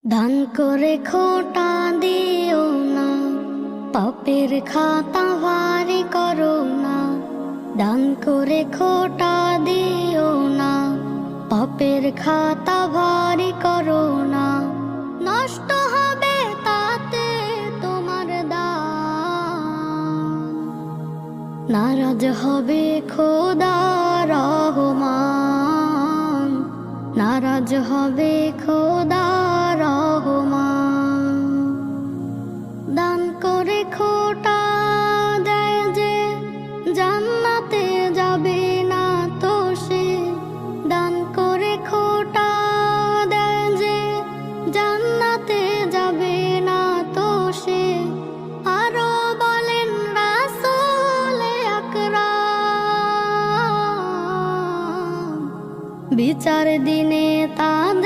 দান করে খোটা দিও না, পাপের খাতা ভারী করো না। দান করে খোটা দিও না, পাপের খাতা ভারী করো না। নষ্ট হবে তাতে তোমার দান, নারাজ হবে খোদা রহমান, নারাজ হবে খোদা রহমান। দান করে খোটা দেয় যে জান্নাতে যাবে না তো সে। দান করে খোটা দেয় যে জান্নাতে যাবে না তো সে। আরো বলেন রাসূল আকরাম, বিচার দিনে তাদের